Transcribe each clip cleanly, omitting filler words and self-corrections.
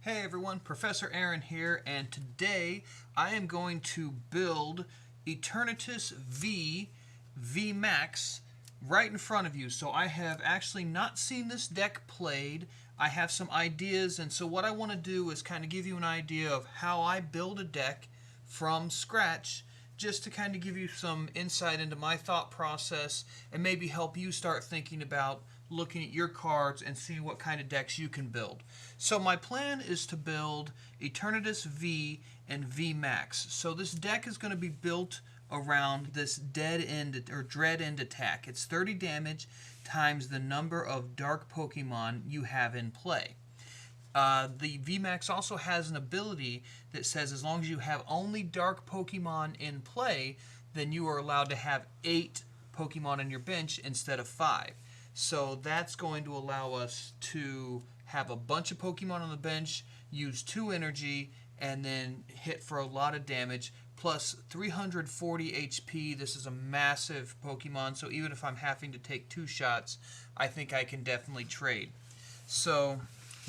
Hey everyone, Professor Ehrin here, and today I am going to build Eternatus VMAX right in front of you. So I have actually not seen this deck played. I have some ideas, and so what I want to do is kind of give you an idea of how I build a deck from scratch, just to kind of give you some insight into my thought process and maybe help you start thinking about looking at your cards and seeing what kind of decks you can build. So my plan is to build Eternatus V and VMAX. So this deck is going to be built around this dead end or dread end attack. It's 30 damage times the number of dark Pokemon you have in play. The VMAX also has an ability that says as long as you have only dark Pokemon in play, then you are allowed to have 8 Pokemon on your bench instead of 5. So that's going to allow us to have a bunch of Pokemon on the bench, use 2 energy, and then hit for a lot of damage, plus 340 HP. This is a massive Pokemon, so even if I'm having to take 2 shots, I think I can definitely trade. So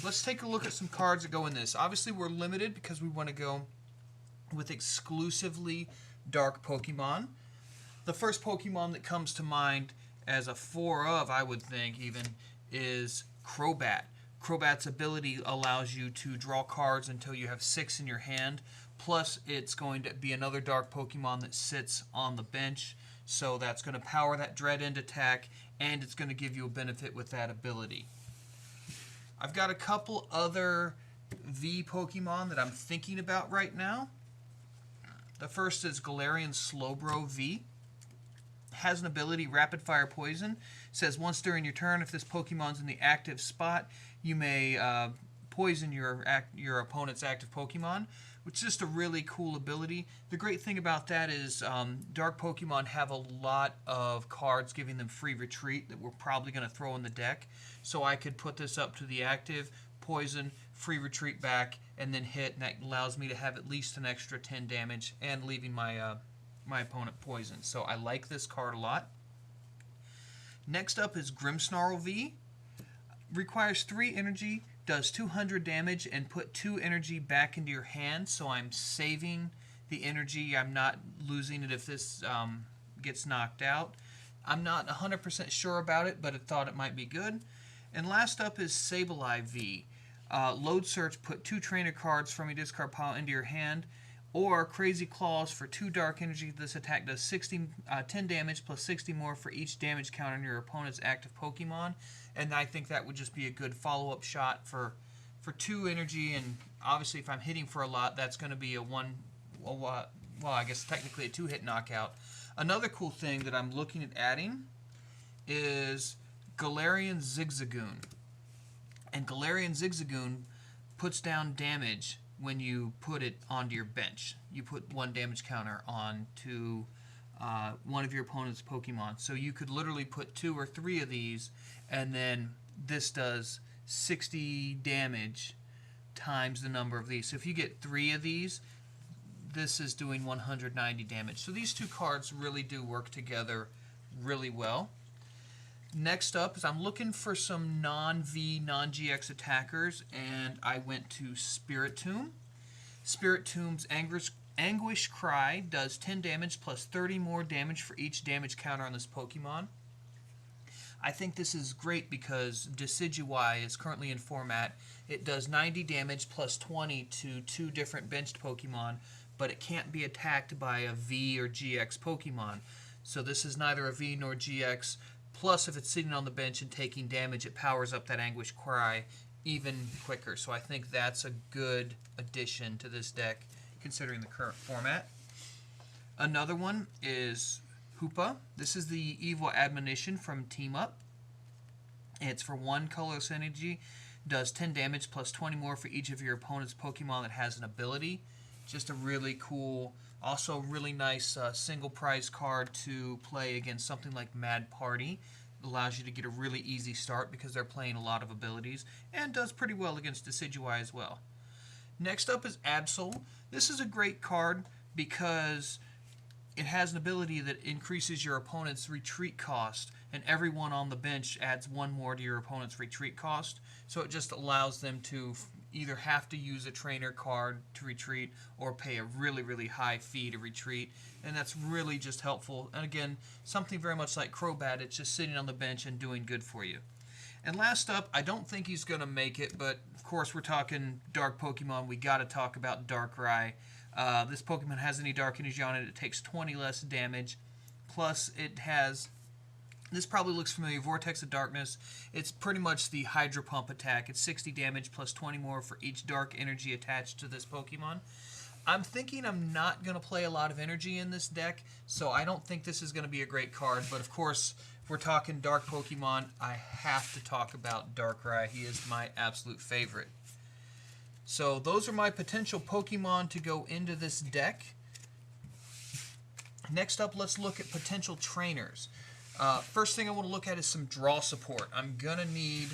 let's take a look at some cards that go in this. Obviously, we're limited because we want to go with exclusively dark Pokemon. The first Pokemon that comes to mind as a 4 of, I would think even, is Crobat. Crobat's ability allows you to draw cards until you have 6 in your hand, plus it's going to be another dark Pokemon that sits on the bench, so that's going to power that Dread End attack, and it's going to give you a benefit with that ability. I've got a couple other V Pokemon that I'm thinking about right now. The first is Galarian Slowbro V. Has an ability, Rapid Fire Poison. Says once during your turn, if this Pokemon's in the active spot, you may poison your opponent's active Pokemon, which is just a really cool ability. The great thing about that is dark Pokemon have a lot of cards giving them free retreat that we're probably going to throw in the deck. So I could put this up to the active, poison, free retreat back, and then hit, and that allows me to have at least an extra 10 damage and leaving my my opponent poisoned. So I like this card a lot. Next up is Grimmsnarl V. Requires 3 energy, does 200 damage, and put 2 energy back into your hand. So I'm saving the energy. I'm not losing it if this gets knocked out. I'm not 100% sure about it, but I thought it might be good. And last up is Sableye V. Load search, put 2 trainer cards from your discard pile into your hand, or Crazy Claws for 2 dark energy. This attack does 10 damage plus 60 more for each damage count on your opponent's active Pokemon. And I think that would just be a good follow-up shot for 2 energy. And obviously, if I'm hitting for a lot, that's going to be a I guess technically a 2-hit knockout. Another cool thing that I'm looking at adding is Galarian Zigzagoon. And Galarian Zigzagoon puts down damage when you put it onto your bench. You put 1 damage counter onto one of your opponent's Pokemon. So you could literally put 2 or 3 of these, and then this does 60 damage times the number of these. So if you get 3 of these, this is doing 190 damage. So these 2 cards really do work together really well. Next up is I'm looking for some non-V, non-GX attackers, and I went to Spiritomb. Spiritomb's Anguish Cry does 10 damage plus 30 more damage for each damage counter on this Pokemon. I think this is great because Decidueye is currently in format. It does 90 damage plus 20 to 2 different benched Pokemon, but it can't be attacked by a V or GX Pokemon. So this is neither a V nor GX. Plus, if it's sitting on the bench and taking damage, it powers up that Anguish Cry even quicker. So I think that's a good addition to this deck, considering the current format. Another one is Hoopa. This is the Evil Admonition from Team Up. It's for 1 colorless energy, does 10 damage plus 20 more for each of your opponent's Pokemon that has an ability. Just a really cool, also really nice single prize card to play against something like Mad Party. It allows you to get a really easy start because they're playing a lot of abilities, and does pretty well against Decidueye as well. Next up is Absol. This is a great card because it has an ability that increases your opponent's retreat cost, and everyone on the bench adds 1 more to your opponent's retreat cost. So it just allows them to either have to use a trainer card to retreat or pay a really, really high fee to retreat. And that's really just helpful. And again, something very much like Crobat, it's just sitting on the bench and doing good for you. And last up, I don't think he's going to make it, but of course we're talking dark Pokemon. We got to talk about Darkrai. This Pokemon has any dark energy on it. It takes 20 less damage. Plus, it has, this probably looks familiar, Vortex of Darkness. It's pretty much the Hydro Pump attack. It's 60 damage plus 20 more for each dark energy attached to this Pokemon. I'm thinking I'm not going to play a lot of energy in this deck, so I don't think this is going to be a great card. But of course, if we're talking dark Pokemon, I have to talk about Darkrai. He is my absolute favorite. So those are my potential Pokemon to go into this deck. Next up, let's look at potential trainers. First thing I want to look at is some draw support. I'm going to need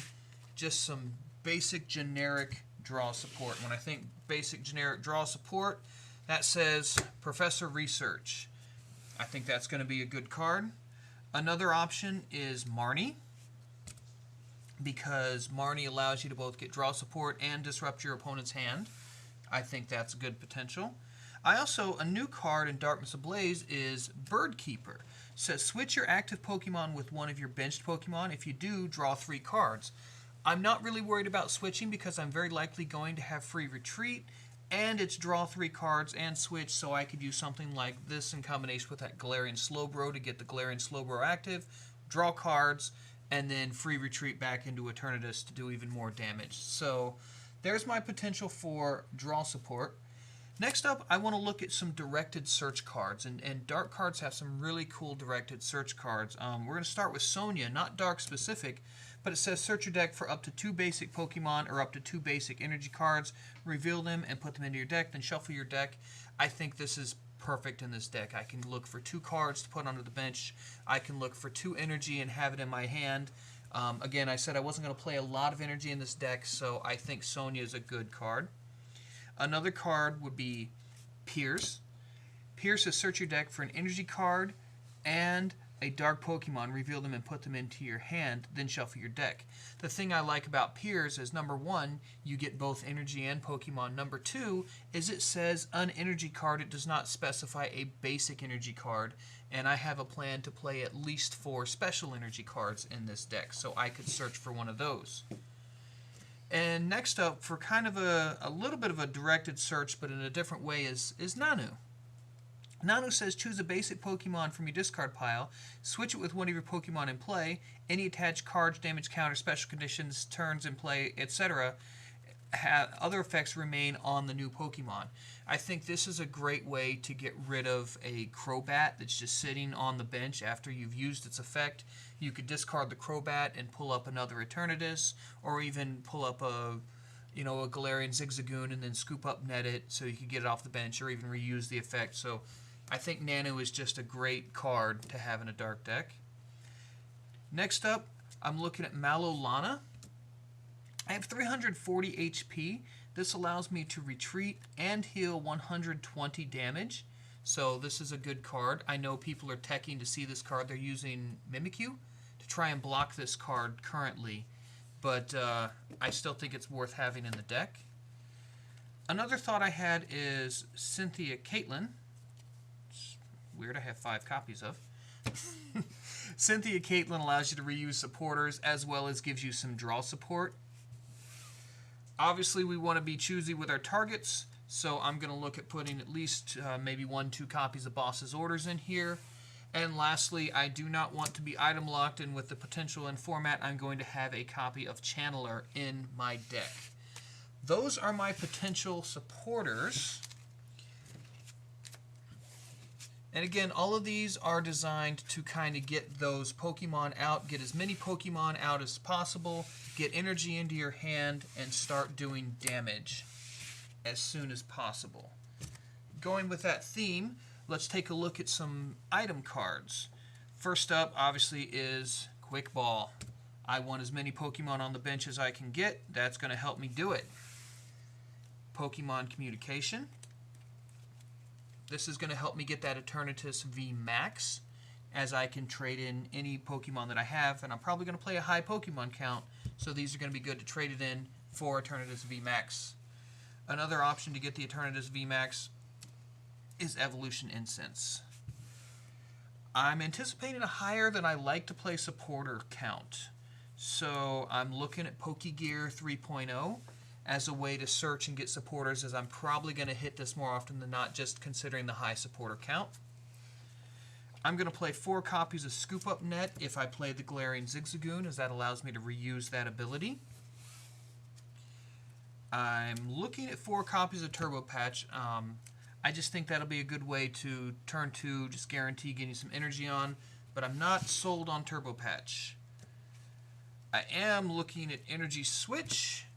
just some basic generic draw support. When I think basic generic draw support, that says Professor Research. I think that's going to be a good card. Another option is Marnie, because Marnie allows you to both get draw support and disrupt your opponent's hand. I think that's a good potential. A new card in Darkness Ablaze is Bird Keeper. Says switch your active Pokemon with one of your benched Pokemon. If you do, draw 3 cards. I'm not really worried about switching because I'm very likely going to have free retreat, and it's draw 3 cards and switch, so I could use something like this in combination with that Galarian Slowbro to get the Galarian Slowbro active, draw cards, and then free retreat back into Eternatus to do even more damage. So there's my potential for draw support. Next up, I want to look at some directed search cards, and dark cards have some really cool directed search cards. We're going to start with Sonia, not dark specific, but it says search your deck for up to 2 basic Pokemon or up to 2 basic energy cards, reveal them and put them into your deck, then shuffle your deck. I think this is perfect in this deck. I can look for 2 cards to put onto the bench. I can look for 2 energy and have it in my hand. Again, I said I wasn't going to play a lot of energy in this deck, so I think Sonia is a good card. Another card would be Pierce. Pierce is search your deck for an energy card and a dark Pokemon, reveal them and put them into your hand, then shuffle your deck. The thing I like about Pierce is, number 1, you get both energy and Pokemon. Number 2 is it says an energy card. It does not specify a basic energy card, and I have a plan to play at least 4 special energy cards in this deck, so I could search for one of those. And next up, for kind of a little bit of a directed search, but in a different way, is Nanu. Nanu says choose a basic Pokemon from your discard pile, switch it with one of your Pokemon in play, any attached cards, damage counter, special conditions, turns in play, etc. Other effects remain on the new Pokemon. I think this is a great way to get rid of a Crobat that's just sitting on the bench after you've used its effect. You could discard the Crobat and pull up another Eternatus, or even pull up a Galarian Zigzagoon and then scoop up net it so you could get it off the bench, or even reuse the effect. So I think Nanu is just a great card to have in a dark deck. Next up, I'm looking at Malolana. I have 340 HP. This allows me to retreat and heal 120 damage. So this is a good card. I know people are teching to see this card. They're using Mimikyu to try and block this card currently, but I still think it's worth having in the deck. Another thought I had is Cynthia Caitlin. It's weird, I have 5 copies of. Cynthia Caitlin allows you to reuse supporters as well as gives you some draw support. Obviously, we want to be choosy with our targets, so I'm going to look at putting at least maybe 1-2 copies of Boss's Orders in here. And lastly, I do not want to be item locked, and with the potential in format, I'm going to have a copy of Channeler in my deck. Those are my potential supporters. And again, all of these are designed to kind of get those Pokemon out, get as many Pokemon out as possible, get energy into your hand, and start doing damage as soon as possible. Going with that theme, let's take a look at some item cards. First up, obviously, is Quick Ball. I want as many Pokemon on the bench as I can get. That's going to help me do it. Pokemon Communication. This is going to help me get that Eternatus VMAX, as I can trade in any Pokemon that I have, and I'm probably going to play a high Pokemon count, so these are going to be good to trade it in for Eternatus VMAX. Another option to get the Eternatus VMAX is Evolution Incense. I'm anticipating a higher than I like to play supporter count. So I'm looking at Pokegear 3.0 as a way to search and get supporters, as I'm probably going to hit this more often than not, just considering the high supporter count. I'm going to play 4 copies of Scoop Up Net if I play the Galarian Zigzagoon, as that allows me to reuse that ability. I'm looking at 4 copies of Turbo Patch. I just think that'll be a good way to turn 2, just guarantee getting some energy on, but I'm not sold on Turbo Patch. I am looking at Energy Switch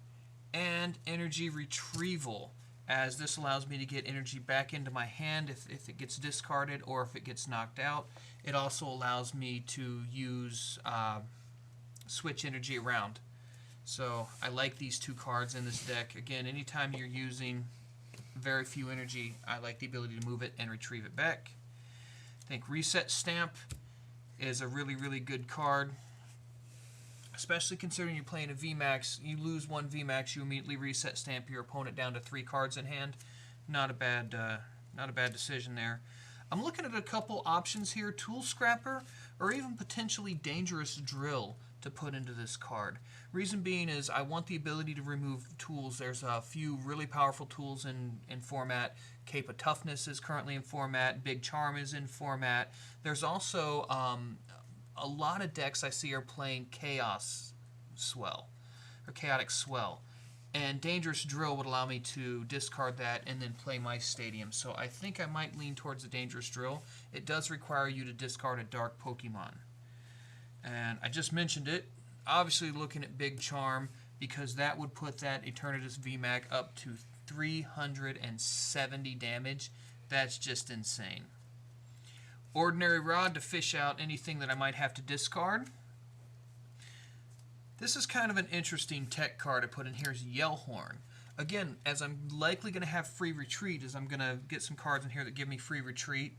and Energy Retrieval, as this allows me to get energy back into my hand if it gets discarded or if it gets knocked out. It also allows me to use switch energy around. So I like these 2 cards in this deck. Again, anytime you're using very few energy, I like the ability to move it and retrieve it back. I think Reset Stamp is a really, really good card, especially considering you're playing a VMAX. You lose 1 VMAX, you immediately Reset Stamp your opponent down to 3 cards in hand. Not a bad decision there. I'm looking at a couple options here: Tool Scrapper or even potentially Dangerous Drill to put into this card. Reason being is I want the ability to remove tools. There's a few really powerful tools in format. Cape of Toughness is currently in format. Big Charm is in format. There's also a lot of decks I see are playing Chaos Swell or Chaotic Swell, and Dangerous Drill would allow me to discard that and then play my Stadium. So I think I might lean towards the Dangerous Drill. It does require you to discard a dark Pokemon, and I just mentioned it. Obviously looking at Big Charm, because that would put that Eternatus VMAX up to 370 damage. That's just insane. Ordinary Rod to fish out anything that I might have to discard. This is kind of an interesting tech card I put in here, is Yellhorn. Again, as I'm likely going to have free retreat, as I'm going to get some cards in here that give me free retreat,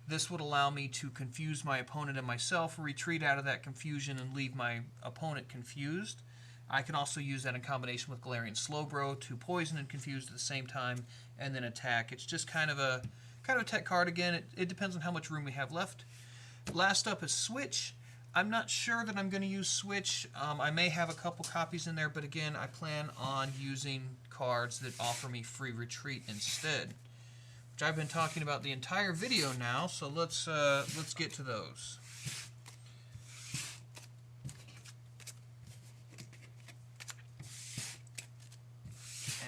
this would allow me to confuse my opponent and myself, retreat out of that confusion, and leave my opponent confused. I can also use that in combination with Galarian Slowbro to poison and confuse at the same time, and then attack. It's just kind of a tech card. Again, it depends on how much room we have left. Last up is Switch. I'm not sure that I'm going to use Switch. I may have a couple copies in there, but again, I plan on using cards that offer me free retreat instead, which I've been talking about the entire video now, so let's get to those.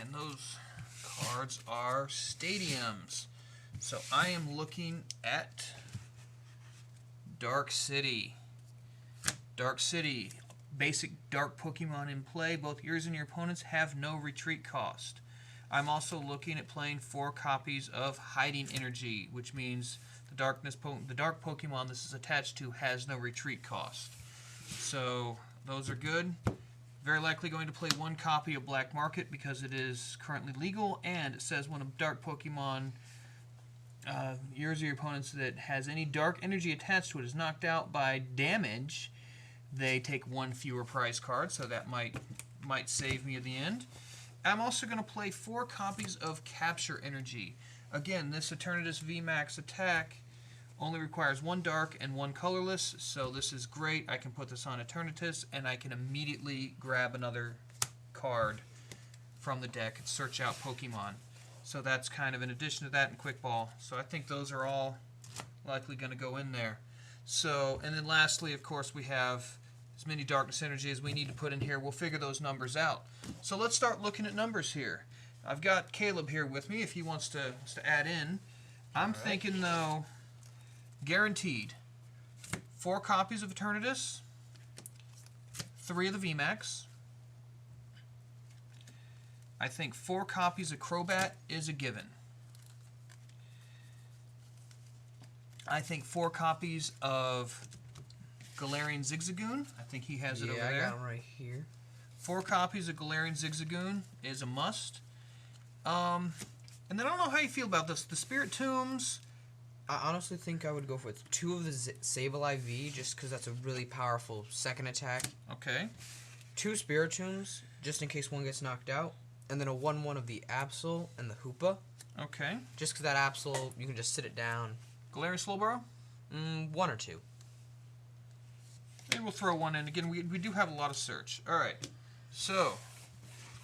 And those cards are Stadiums. So I am looking at Dark City. Dark City, basic dark Pokemon in play. Both yours and your opponents have no retreat cost. I'm also looking at playing 4 copies of Hiding Energy, which means the dark Pokemon this is attached to has no retreat cost. So those are good. Very likely going to play 1 copy of Black Market because it is currently legal, and it says when a dark Pokemon, yours or your opponents, that has any dark energy attached to it is knocked out by damage, they take 1 fewer prize card, so that might save me at the end. I'm also going to play 4 copies of Capture Energy. Again, this Eternatus VMAX attack only requires 1 dark and 1 colorless, so this is great. I can put this on Eternatus, and I can immediately grab another card from the deck and search out Pokemon. So that's kind of an addition to that in Quick Ball. So I think those are all likely going to go in there. So, and then lastly, of course, we have as many Darkness Energy as we need to put in here. We'll figure those numbers out. So let's start looking at numbers here. I've got Caleb here with me if he wants to add in. I'm thinking, though, guaranteed 4 copies of Eternatus, 3 of the VMAX. I think 4 copies of Crobat is a given. I think 4 copies of Galarian Zigzagoon. I think he has it over there. Yeah, I got him right here. 4 copies of Galarian Zigzagoon is a must. And then I don't know how you feel about this. The Spirit Tombs. I honestly think I would go for 2 of the Sableye V, just because that's a really powerful second attack. Okay. 2 Spiritombs, just in case one gets knocked out. And then a 1/1 of the Absol and the Hoopa. Okay. Just because that Absol, you can just sit it down. Galarian Slowbro? 1 or 2. Maybe we'll throw one in. Again, we do have a lot of search. Alright. So,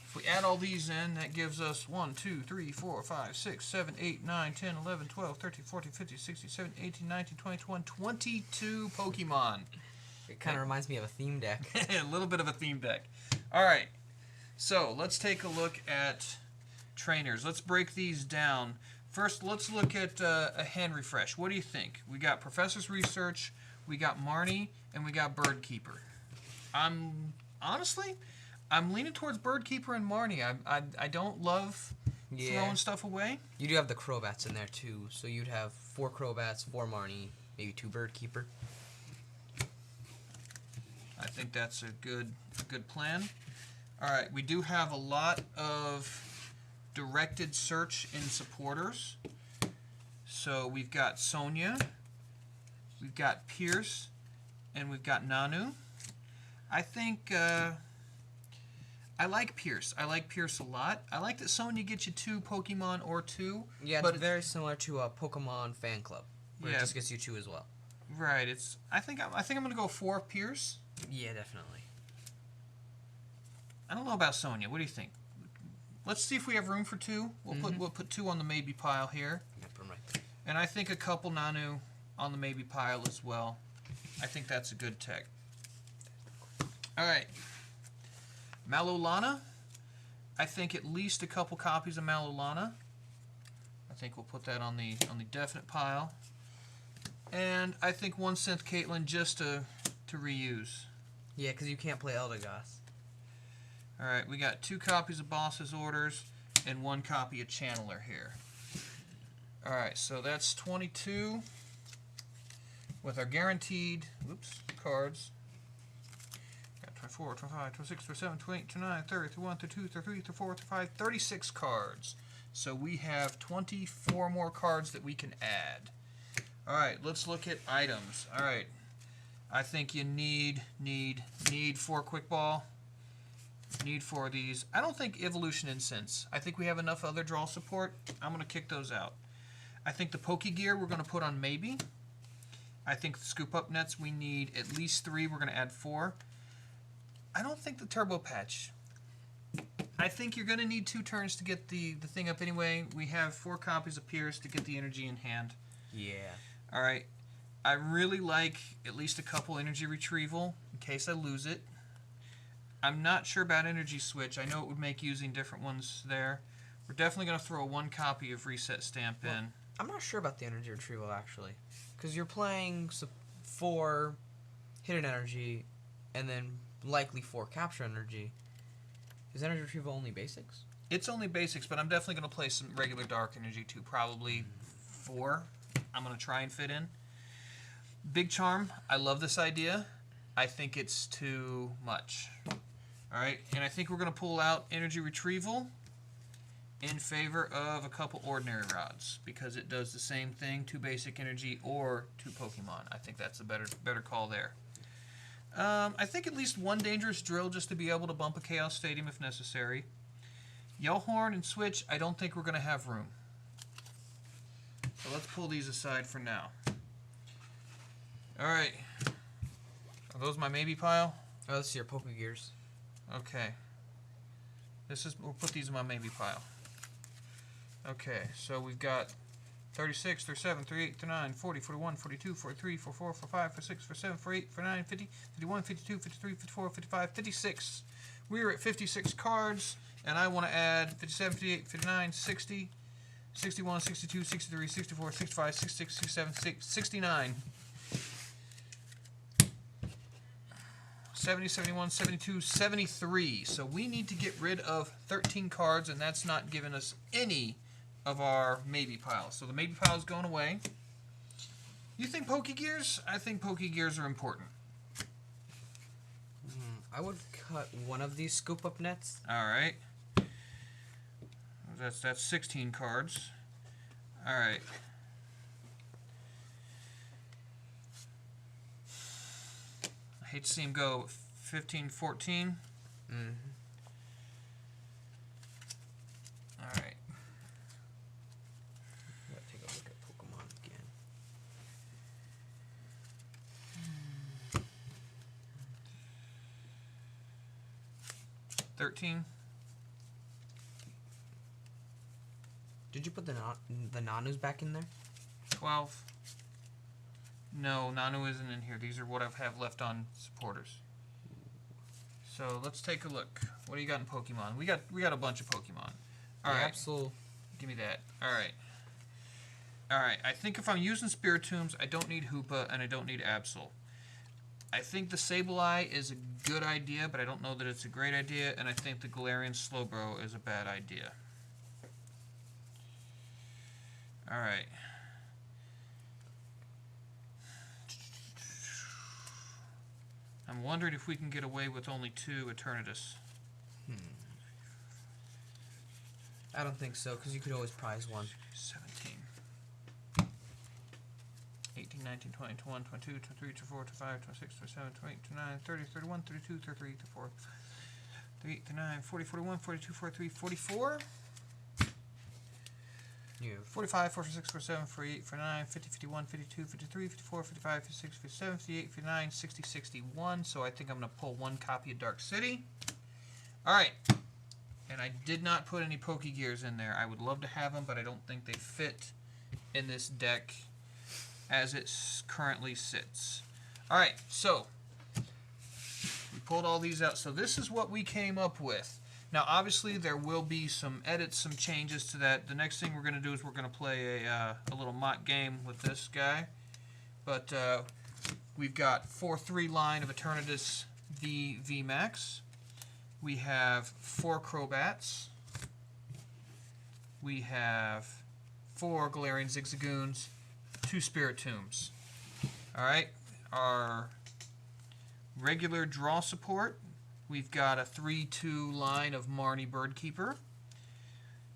if we add all these in, that gives us 1, 2, 3, 4, 5, 6, 7, 8, 9, 10, 11, 12, 13, 14, 15, 16, 17, 18, 19, 20, 21, 22 Pokemon. It kind of reminds me of a theme deck. A little bit of a theme deck. Alright. So, let's take a look at trainers. Let's break these down. First, let's look at a hand refresh. What do you think? We got Professor's Research, we got Marnie, and we got Birdkeeper. Honestly, I'm leaning towards Birdkeeper and Marnie. I don't love throwing stuff away. You do have the Crobats in there too, so you'd have 4 Crobats, 4 Marnie, maybe 2 Birdkeeper. I think that's a good plan. All right, we do have a lot of directed search in supporters. So we've got Sonia, we've got Pierce, and we've got Nanu. I think I like Pierce. I like Pierce a lot. I like that Sonia gets you 2 Pokemon or 2. Yeah, it's very similar to a Pokemon fan club, where it just gets you 2 as well. Right. I think I'm gonna go 4 Pierce. Yeah, definitely. I don't know about Sonia. What do you think? Let's see if we have room for 2. We'll put 2 on the maybe pile here. Yep, I'm right there. And I think a couple Nanu on the maybe pile as well. I think that's a good tech. All right. Malolana. I think at least a couple copies of Malolana. I think we'll put that on the definite pile. And I think 1 Synth Caitlyn just to reuse. Yeah, because you can't play Eldegoss. Alright, we got 2 copies of Boss's Orders and 1 copy of Channeler here. Alright, so that's 22 with our guaranteed cards. Got 24, 25, 26, 27, 28, 29, 30, 31, 32, 33, 34, 35, 36 cards. So we have 24 more cards that we can add. Alright, let's look at items. Alright, I think you need 4 Quick Ball. Need 4 of these. I don't think Evolution Incense. I think we have enough other draw support. I'm going to kick those out. I think the Pokegear we're going to put on maybe. I think the Scoop Up Nets we need at least 3. We're going to add 4. I don't think the Turbo Patch. I think you're going to need 2 turns to get the thing up anyway. We have 4 copies of Pierce to get the energy in hand. Yeah. Alright. I really like at least a couple energy retrieval in case I lose it. I'm not sure about Energy Switch. I know it would make using different ones there. We're definitely going to throw 1 copy of Reset Stamp in. I'm not sure about the energy retrieval, actually. Because you're playing 4 Hidden Energy, and then likely 4 Capture Energy. Is energy retrieval only basics? It's only basics, but I'm definitely going to play some regular Dark Energy too. Probably 4. I'm going to try and fit in. Big Charm. I love this idea. I think it's too much. Alright, and I think we're going to pull out Energy Retrieval in favor of a couple Ordinary Rods, because it does the same thing, 2 basic energy or 2 Pokemon. I think that's a better call there. I think at least 1 Dangerous Drill just to be able to bump a Chaos Stadium if necessary. Yellhorn and Switch, I don't think we're going to have room. So let's pull these aside for now. Alright. Are those my maybe pile? Oh, this is your Pokegears. Okay. We'll put these in my maybe pile. Okay, so we've got 36, 37, 38, 39, 40, 41, 42, 43, 44, 45, 46, 47, 48, 49, 50, 51, 52, 53, 54, 55, 56. We're at 56 cards, and I want to add 57, 58, 59, 60, 61, 62, 63, 64, 65, 66, 67, 69. 70, 71, 72, 73. So we need to get rid of 13 cards, and that's not giving us any of our maybe pile. So the maybe pile is going away. You think Pokegears? I think Pokegears are important. I would cut one of these Scoop Up Nets. Alright. That's 16 cards. Alright. I hate to see him go 15, 14. 13. Did you put the Nanus back in there? 12. No, Nanu isn't in here. These are what I have left on supporters. So let's take a look. What do you got in Pokemon? We got a bunch of Pokemon. All right. Absol. Give me that. All right. All right. I think if I'm using Spiritombs, I don't need Hoopa and I don't need Absol. I think the Sableye is a good idea, but I don't know that it's a great idea, and I think the Galarian Slowbro is a bad idea. All right. I'm wondering if we can get away with only 2 Eternatus. I don't think so, because you could always prize one. 17. 18, 19, 20, 21, 22, 23, 24, 25, 26, 27, 28, 29, 30, 31, 32, 33, 34, 38, 39, 40, 41, 42, 43, 44. You 45, 46, 47, 48, 49, 50, 51, 52, 53, 54, 55, 56, 57, 58, 59, 60, 61. So I think I'm going to pull 1 copy of Dark City. Alright. And I did not put any Pokegears in there. I would love to have them, but I don't think they fit in this deck as it currently sits. Alright, so we pulled all these out. So this is what we came up with. Now, obviously, there will be some edits, some changes to that. The next thing we're going to do is we're going to play a little mock game with this guy. But we've got 4-3 line of Eternatus VMAX. We have 4 Crobats. We have 4 Galarian Zigzagoons, 2 Spiritombs. Alright, our regular draw support. We've got a 3-2 line of Marnie Birdkeeper.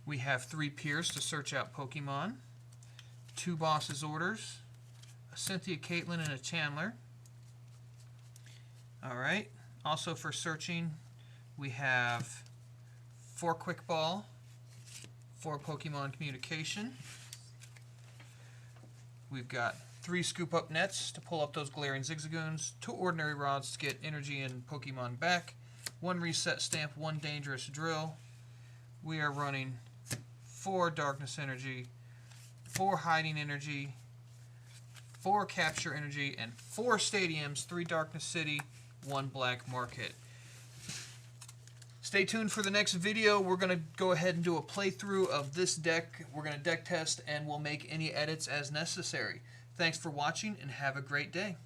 We have 3 Piers to search out Pokemon. 2 Boss's Orders. A Cynthia Caitlin and a Chandler. Alright. Also for searching, we have 4 Quick Ball. 4 Pokemon Communication. We've got 3 Scoop Up Nets to pull up those Galarian Zigzagoons. 2 Ordinary Rods to get energy and Pokemon back. 1 Reset Stamp, 1 Dangerous Drill. We are running 4 Darkness Energy, 4 Hiding Energy, 4 Capture Energy, and 4 Stadiums, 3 Darkness City, 1 Black Market. Stay tuned for the next video. We're going to go ahead and do a playthrough of this deck. We're going to deck test, and we'll make any edits as necessary. Thanks for watching, and have a great day.